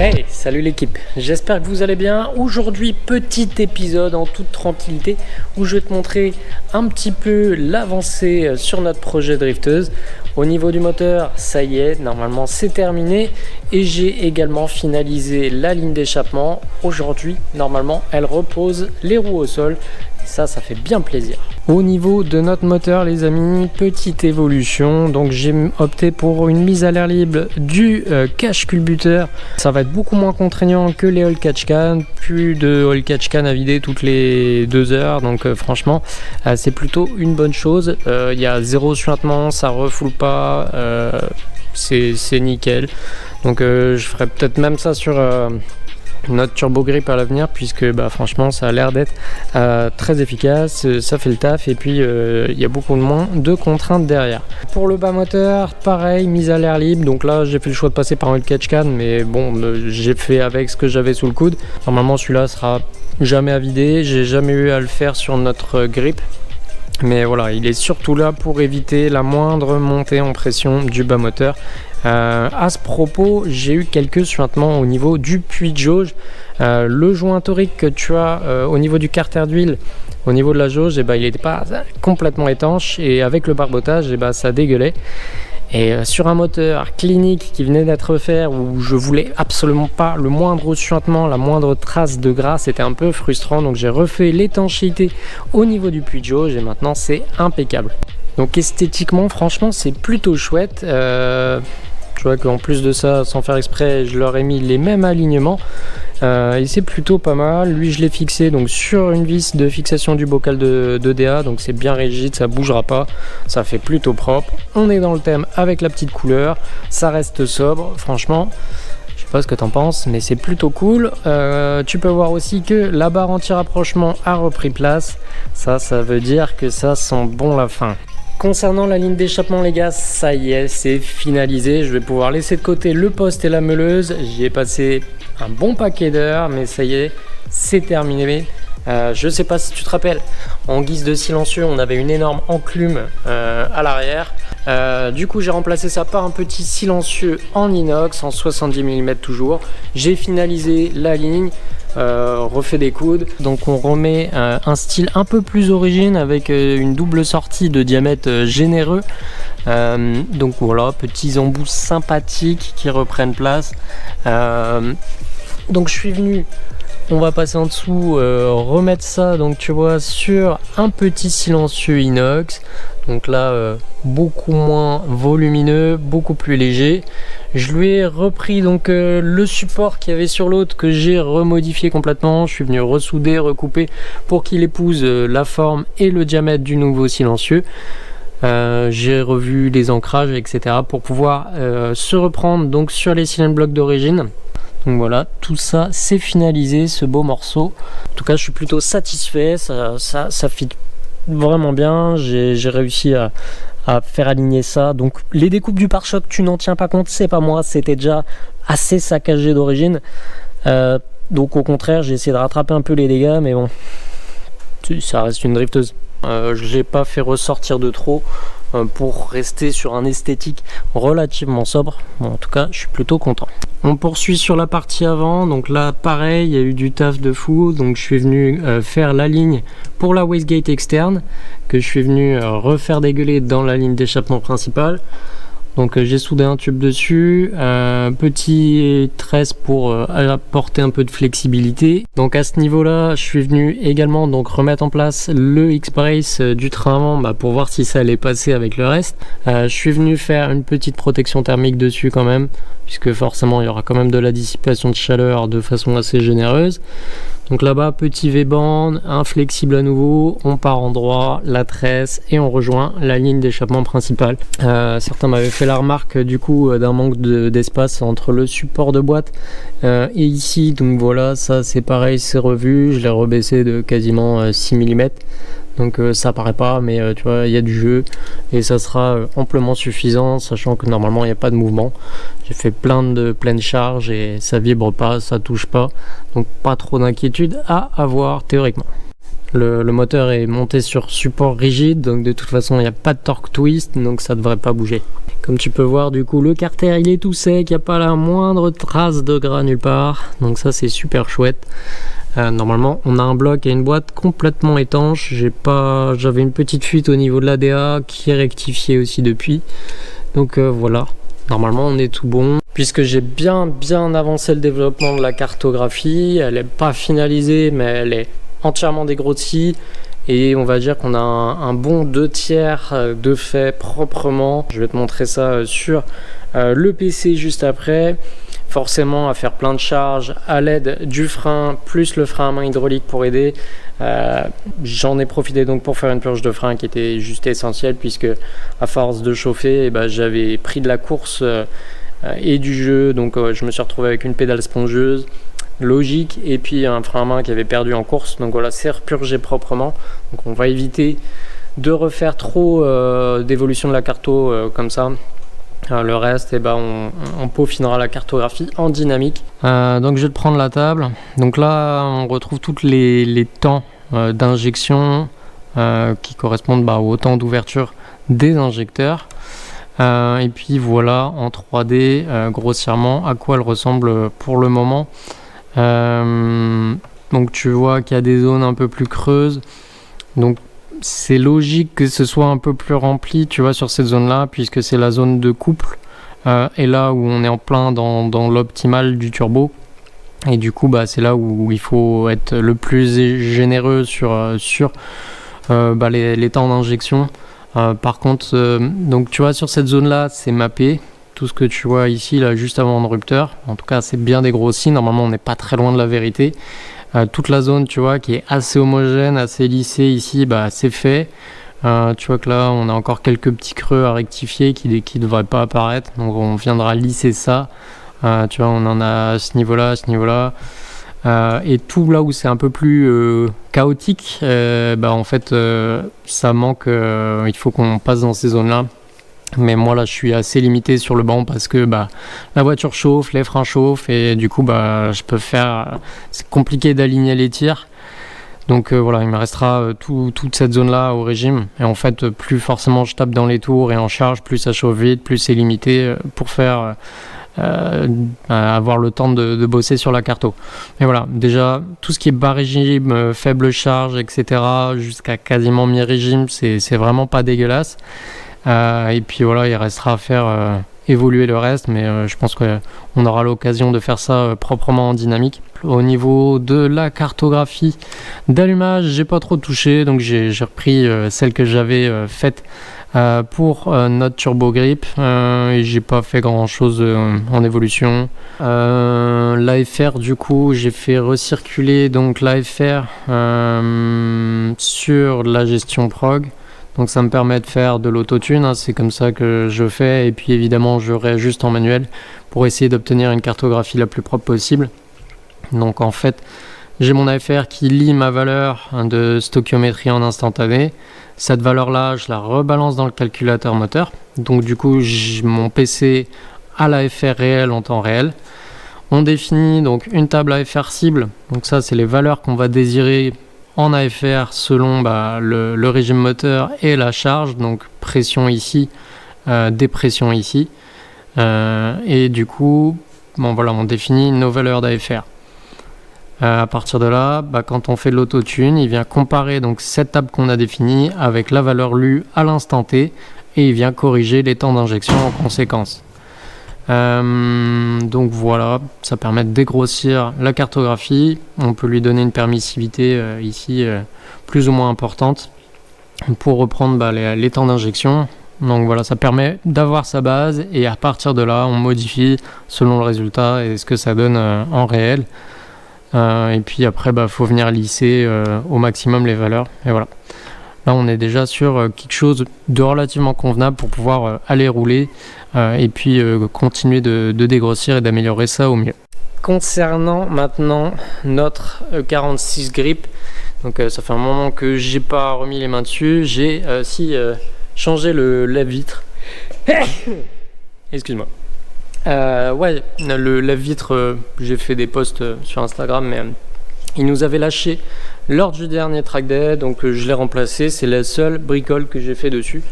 Hey, salut l'équipe, j'espère que vous allez bien. Aujourd'hui, petit épisode en toute tranquillité où je vais te montrer un petit peu l'avancée sur notre projet drifteuse. Au niveau du moteur, ça y est, normalement c'est terminé et j'ai également finalisé la ligne d'échappement. Aujourd'hui, normalement, elle repose les roues au sol. Ça fait bien plaisir. Au niveau de notre moteur, les amis, petite évolution. Donc j'ai opté pour une mise à l'air libre du cache culbuteur. Ça va être beaucoup moins contraignant que les oil catch can. Plus de oil catch can à vider toutes les 2 heures. Donc franchement, c'est plutôt une bonne chose. Il y a 0 suintement, ça refoule pas. C'est nickel. Donc je ferai peut-être même ça sur notre turbo grip à l'avenir, puisque franchement ça a l'air d'être très efficace, ça fait le taf et puis il y a beaucoup moins de contraintes derrière. Pour le bas moteur, pareil, mise à l'air libre. Donc là j'ai fait le choix de passer par un catch can, mais bon, j'ai fait avec ce que j'avais sous le coude. Normalement celui-là sera jamais à vider, j'ai jamais eu à le faire sur notre grip. Mais voilà, il est surtout là pour éviter la moindre montée en pression du bas moteur. À ce propos, j'ai eu quelques suintements au niveau du puits de jauge. Le joint torique que tu as au niveau du carter d'huile, au niveau de la jauge, il n'était pas complètement étanche et avec le barbotage, ça dégueulait. Et sur un moteur clinique qui venait d'être fait, où je voulais absolument pas le moindre suintement, la moindre trace de gras, c'était un peu frustrant. Donc j'ai refait l'étanchéité au niveau du puits de jauge et maintenant c'est impeccable. Donc esthétiquement, franchement, c'est plutôt chouette. Tu vois qu'en plus de ça, sans faire exprès, je leur ai mis les mêmes alignements. Et c'est plutôt pas mal. Lui, je l'ai fixé donc sur une vis de fixation du bocal de DA. Donc c'est bien rigide, ça bougera pas. Ça fait plutôt propre. On est dans le thème avec la petite couleur. Ça reste sobre. Franchement, je sais pas ce que t'en penses, mais c'est plutôt cool. Tu peux voir aussi que la barre anti-rapprochement a repris place. Ça veut dire que ça sent bon la fin. Concernant la ligne d'échappement, les gars, ça y est, c'est finalisé. Je vais pouvoir laisser de côté le poste et la meuleuse. J'y ai passé un bon paquet d'heures, mais ça y est, c'est terminé. Je sais pas si tu te rappelles, en guise de silencieux, on avait une énorme enclume à l'arrière. Du coup, j'ai remplacé ça par un petit silencieux en inox, en 70 mm toujours. J'ai finalisé la ligne. Refait des coudes, donc on remet un style un peu plus origine avec une double sortie de diamètre généreux. Donc voilà, petits embouts sympathiques qui reprennent place. Donc je suis venu, on va passer en dessous, remettre ça, donc tu vois, sur un petit silencieux inox. Donc là, beaucoup moins volumineux, beaucoup plus léger. Je lui ai repris donc le support qu'il y avait sur l'autre, que j'ai remodifié complètement. Je suis venu ressouder, recouper pour qu'il épouse la forme et le diamètre du nouveau silencieux. J'ai revu les ancrages, etc. pour pouvoir se reprendre donc sur les cylindres blocs d'origine. Donc voilà, tout ça c'est finalisé, ce beau morceau. En tout cas, je suis plutôt satisfait, ça fit vraiment bien. J'ai réussi à faire aligner ça. Donc les découpes du pare-choc, tu n'en tiens pas compte, c'est pas moi, c'était déjà assez saccagé d'origine. Donc au contraire, j'ai essayé de rattraper un peu les dégâts, mais bon, ça reste une drifteuse. Je l'ai pas fait ressortir de trop pour rester sur un esthétique relativement sobre. Bon, en tout cas, je suis plutôt content. On poursuit sur la partie avant. Donc là, pareil, il y a eu du taf de fou. Donc je suis venu faire la ligne pour la wastegate externe, que je suis venu refaire dégueuler dans la ligne d'échappement principale. Donc j'ai soudé un tube dessus, petit tresse pour apporter un peu de flexibilité. Donc à ce niveau là, je suis venu également donc remettre en place le X-Brace du train avant, pour voir si ça allait passer avec le reste. Je suis venu faire une petite protection thermique dessus quand même, puisque forcément il y aura quand même de la dissipation de chaleur de façon assez généreuse. Donc là-bas, petit V-band, inflexible à nouveau, on part en droit, la tresse et on rejoint la ligne d'échappement principale. Certains m'avaient fait la remarque du coup d'un manque d'espace entre le support de boîte et ici. Donc voilà, ça c'est pareil, c'est revu, je l'ai rebaissé de quasiment 6 mm. Donc ça paraît pas, mais tu vois, il y a du jeu et ça sera amplement suffisant, sachant que normalement il n'y a pas de mouvement. J'ai fait plein de pleine charge et ça vibre pas, ça touche pas, donc pas trop d'inquiétude à avoir théoriquement. Le moteur est monté sur support rigide, donc de toute façon il n'y a pas de torque twist, donc ça devrait pas bouger. Comme tu peux voir, du coup le carter il est tout sec, il n'y a pas la moindre trace de gras nulle part, donc ça c'est super chouette. Normalement on a un bloc et une boîte complètement étanche. J'avais une petite fuite au niveau de l'ADA qui est rectifiée aussi depuis, donc voilà, normalement on est tout bon. Puisque j'ai bien avancé le développement de la cartographie, elle n'est pas finalisée mais elle est entièrement dégrossie et on va dire qu'on a un bon 2/3 de fait proprement. Je vais te montrer ça sur le PC juste après. Forcément à faire plein de charges à l'aide du frein plus le frein à main hydraulique pour aider. J'en ai profité donc pour faire une purge de frein qui était juste essentielle, puisque à force de chauffer j'avais pris de la course et du jeu, donc je me suis retrouvé avec une pédale spongieuse logique et puis un frein à main qui avait perdu en course, donc voilà, c'est repurgé proprement. Donc on va éviter de refaire trop d'évolution de la carto comme ça. Le reste, on peaufinera la cartographie en dynamique. Donc je vais te prendre la table. Donc là on retrouve toutes les temps d'injection qui correspondent au temps d'ouverture des injecteurs. Et puis voilà en 3D grossièrement à quoi elle ressemble pour le moment. Donc tu vois qu'il y a des zones un peu plus creuses, donc c'est logique que ce soit un peu plus rempli, tu vois, sur cette zone là, puisque c'est la zone de couple et là où on est en plein dans l'optimal du turbo, et du coup c'est là où il faut être le plus généreux sur les temps d'injection. Par contre donc tu vois, sur cette zone là c'est mappé. Tout ce que tu vois ici, là, juste avant le rupteur, en tout cas, c'est bien dégrossi. Normalement, on n'est pas très loin de la vérité. Toute la zone, tu vois, qui est assez homogène, assez lissée ici, c'est fait. Tu vois que là, on a encore quelques petits creux à rectifier qui ne devraient pas apparaître. Donc, on viendra lisser ça. Tu vois, on en a à ce niveau-là, à ce niveau-là. Et tout là où c'est un peu plus chaotique, en fait, ça manque. Il faut qu'on passe dans ces zones-là. Mais moi là je suis assez limité sur le banc parce que la voiture chauffe, les freins chauffent et du coup je peux faire, c'est compliqué d'aligner les tirs. Donc voilà, il me restera toute cette zone là au régime, et en fait plus forcément je tape dans les tours et en charge, plus ça chauffe vite, plus c'est limité pour faire avoir le temps de bosser sur la carto. Mais voilà, déjà tout ce qui est bas régime, faible charge, etc., jusqu'à quasiment mi-régime, c'est vraiment pas dégueulasse. Et puis voilà, il restera à faire évoluer le reste, mais je pense qu'on aura l'occasion de faire ça proprement en dynamique. Au niveau de la cartographie d'allumage, j'ai pas trop touché, donc j'ai repris celle que j'avais faite pour notre turbo grip, et j'ai pas fait grand chose en évolution. L'AFR, du coup j'ai fait recirculer donc l'AFR sur la gestion prog. Donc ça me permet de faire de l'autotune, c'est comme ça que je fais, et puis évidemment je réajuste en manuel pour essayer d'obtenir une cartographie la plus propre possible. Donc en fait j'ai mon AFR qui lit ma valeur de stoichiométrie en instantané. Cette valeur là je la rebalance dans le calculateur moteur, donc du coup mon PC a l'AFR réel en temps réel. On définit donc une table AFR cible, donc ça c'est les valeurs qu'on va désirer en AFR selon le régime moteur et la charge, donc pression ici, dépression ici, et du coup on définit nos valeurs d'AFR. À partir de là, quand on fait de l'autotune, il vient comparer donc cette table qu'on a définie avec la valeur lue à l'instant T, et il vient corriger les temps d'injection en conséquence. Donc voilà, ça permet de dégrossir la cartographie. On peut lui donner une permissivité ici plus ou moins importante pour reprendre les temps d'injection. Donc voilà, ça permet d'avoir sa base, et à partir de là on modifie selon le résultat et ce que ça donne en réel. Et puis après faut venir lisser au maximum les valeurs, et voilà. Là on est déjà sur quelque chose de relativement convenable pour pouvoir aller rouler et puis continuer de dégrossir et d'améliorer ça au mieux. Concernant maintenant notre E46 grip, Donc ça fait un moment que j'ai pas remis les mains dessus. J'ai changé le lave-vitre. Excuse-moi. Ouais, le lave-vitre, j'ai fait des posts sur Instagram, mais il nous avait lâché lors du dernier track day, donc je l'ai remplacé. C'est la seule bricole que j'ai fait dessus.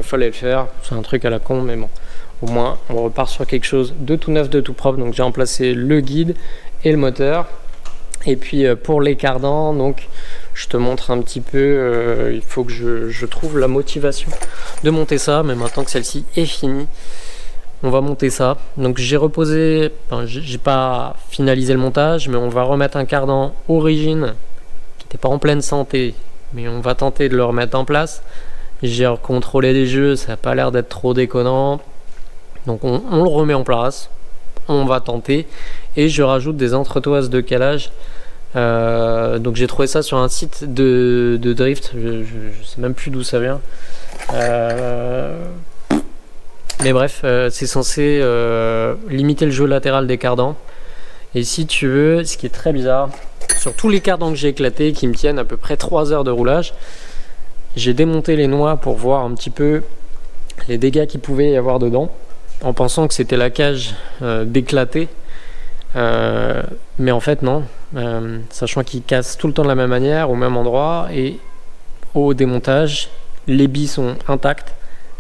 Fallait le faire, c'est un truc à la con, mais bon, au moins on repart sur quelque chose de tout neuf, de tout propre. Donc j'ai remplacé le guide et le moteur. Et puis pour les cardans, donc je te montre un petit peu, il faut que je trouve la motivation de monter ça, mais maintenant que celle-ci est finie, on va monter ça. Donc j'ai reposé, enfin, j'ai pas finalisé le montage, mais on va remettre un cardan origine qui n'était pas en pleine santé, mais on va tenter de le remettre en place. J'ai recontrôlé les jeux, ça n'a pas l'air d'être trop déconnant, donc on le remet en place, on va tenter, et je rajoute des entretoises de calage. Donc j'ai trouvé ça sur un site de drift, je sais même plus d'où ça vient. Mais bref, c'est censé limiter le jeu latéral des cardans. Et si tu veux, ce qui est très bizarre, sur tous les cardans que j'ai éclatés, qui me tiennent à peu près 3 heures de roulage, j'ai démonté les noix pour voir un petit peu les dégâts qu'il pouvait y avoir dedans, en pensant que c'était la cage d'éclater. Mais en fait non, sachant qu'ils cassent tout le temps de la même manière, au même endroit, et au démontage, les billes sont intactes.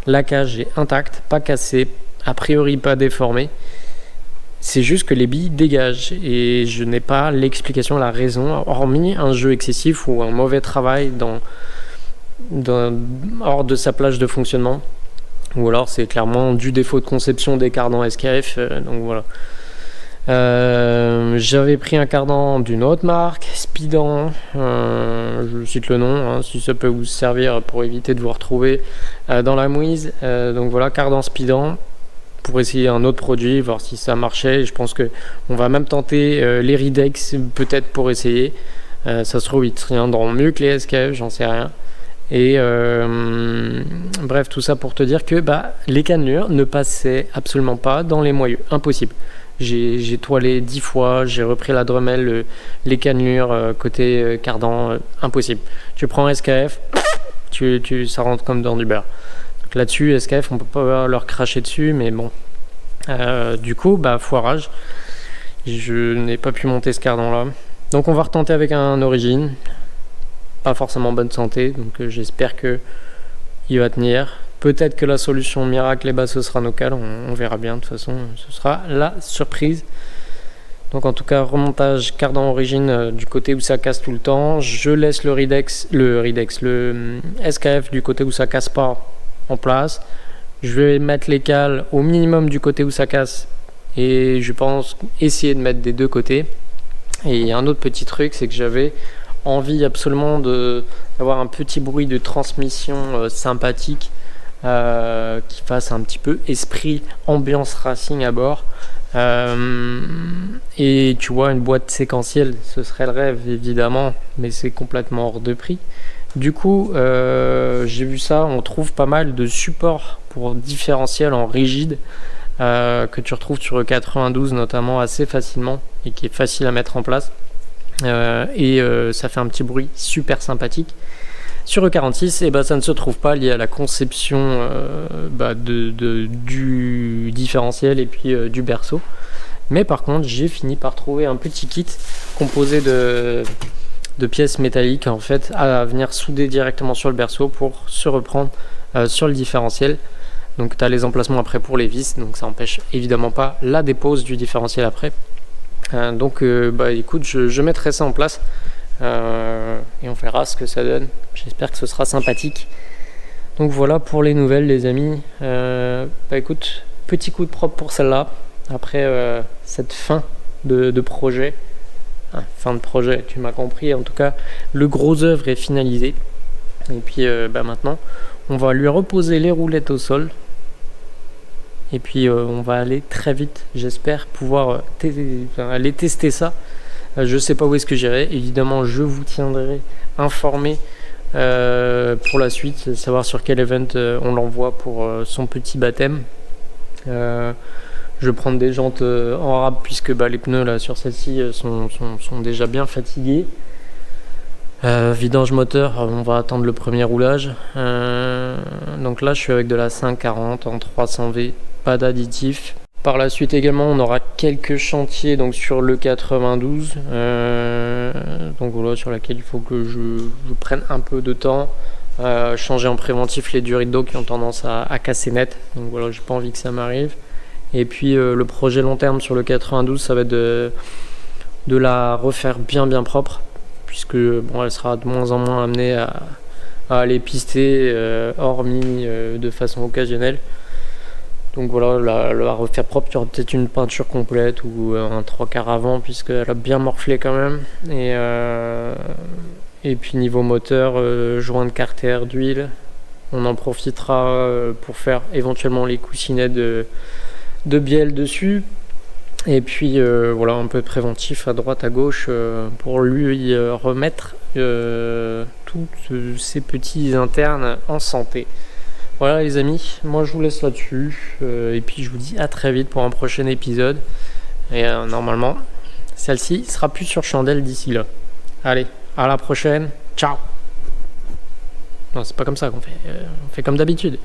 La cage est intacte, pas cassée, a priori pas déformée. C'est juste que les billes dégagent et je n'ai pas l'explication, la raison, hormis un jeu excessif ou un mauvais travail hors de sa plage de fonctionnement. Ou alors c'est clairement du défaut de conception des cardans SKF. Donc voilà. J'avais pris un cardan d'une autre marque, Speedan, je cite le nom, hein, si ça peut vous servir pour éviter de vous retrouver dans la mouise. Donc voilà, cardan Speedan, pour essayer un autre produit, voir si ça marchait. Je pense que on va même tenter les Ridex, peut-être pour essayer. Ça se trouve, ils tiendront mieux que les SKF, j'en sais rien. Et bref, tout ça pour te dire que les cannelures ne passaient absolument pas dans les moyeux, impossible. J'ai toilé 10 fois, j'ai repris la Dremel, les cannelures côté cardan, impossible. Tu prends SKF, ça rentre comme dans du beurre. Donc là-dessus, SKF, on peut pas leur cracher dessus, mais bon. Du coup, foirage. Je n'ai pas pu monter ce cardan-là. Donc on va retenter avec un Origine. Pas forcément bonne santé, donc j'espère que il va tenir. Peut-être que la solution miracle, ce sera nos cales, on verra bien, de toute façon, ce sera la surprise. Donc en tout cas, remontage cardan origine du côté où ça casse tout le temps. Je laisse le SKF du côté où ça casse pas en place. Je vais mettre les cales au minimum du côté où ça casse et je pense essayer de mettre des deux côtés. Et un autre petit truc, c'est que j'avais envie absolument d'avoir un petit bruit de transmission sympathique. Qui fasse un petit peu esprit ambiance racing à bord, et tu vois, une boîte séquentielle, ce serait le rêve évidemment, mais c'est complètement hors de prix. Du coup j'ai vu ça, on trouve pas mal de supports pour différentiel en rigide que tu retrouves sur E92 notamment assez facilement et qui est facile à mettre en place, et ça fait un petit bruit super sympathique. Sur E46, ça ne se trouve pas, lié à la conception du différentiel et puis du berceau. Mais par contre, j'ai fini par trouver un petit kit composé de pièces métalliques en fait à venir souder directement sur le berceau pour se reprendre sur le différentiel. Donc tu as les emplacements après pour les vis, donc ça n'empêche évidemment pas la dépose du différentiel après. Écoute, je mettrai ça en place. Et on verra ce que ça donne. J'espère que ce sera sympathique. Donc voilà pour les nouvelles, les amis. Écoute, petit coup de propre pour celle-là. Après cette fin de projet. Fin de projet, tu m'as compris. En tout cas, le gros œuvre est finalisé. Et puis maintenant, on va lui reposer les roulettes au sol. Et puis on va aller très vite. J'espère pouvoir aller tester ça. Je sais pas où est-ce que j'irai, évidemment je vous tiendrai informé pour la suite, savoir sur quel event on l'envoie pour son petit baptême. Je vais prendre des jantes en rab puisque les pneus là sur celle-ci sont déjà bien fatigués. Vidange moteur, on va attendre le premier roulage. Donc là je suis avec de la 540 en 300V, pas d'additif. Par la suite également on aura quelques chantiers donc sur le 92, donc voilà, sur laquelle il faut que je prenne un peu de temps. Changer en préventif les durites d'eau qui ont tendance à casser net, donc voilà, j'ai pas envie que ça m'arrive. Et puis le projet long terme sur le 92, ça va être de la refaire bien propre, puisque bon, elle sera de moins en moins amenée à aller pister, hormis de façon occasionnelle. Donc voilà, la refaire propre, il y aura peut-être une peinture complète ou un 3/4 avant, puisqu'elle a bien morflé quand même. Et puis niveau moteur, joint de carter, d'huile, on en profitera pour faire éventuellement les coussinets de bielle dessus. Et puis voilà, un peu de préventif à droite à gauche pour lui remettre tous ces petits internes en santé. Voilà les amis, moi je vous laisse là-dessus et puis je vous dis à très vite pour un prochain épisode. Et normalement, celle-ci sera plus sur chandelle d'ici là. Allez, à la prochaine, ciao. Non, c'est pas comme ça qu'on fait, on fait comme d'habitude.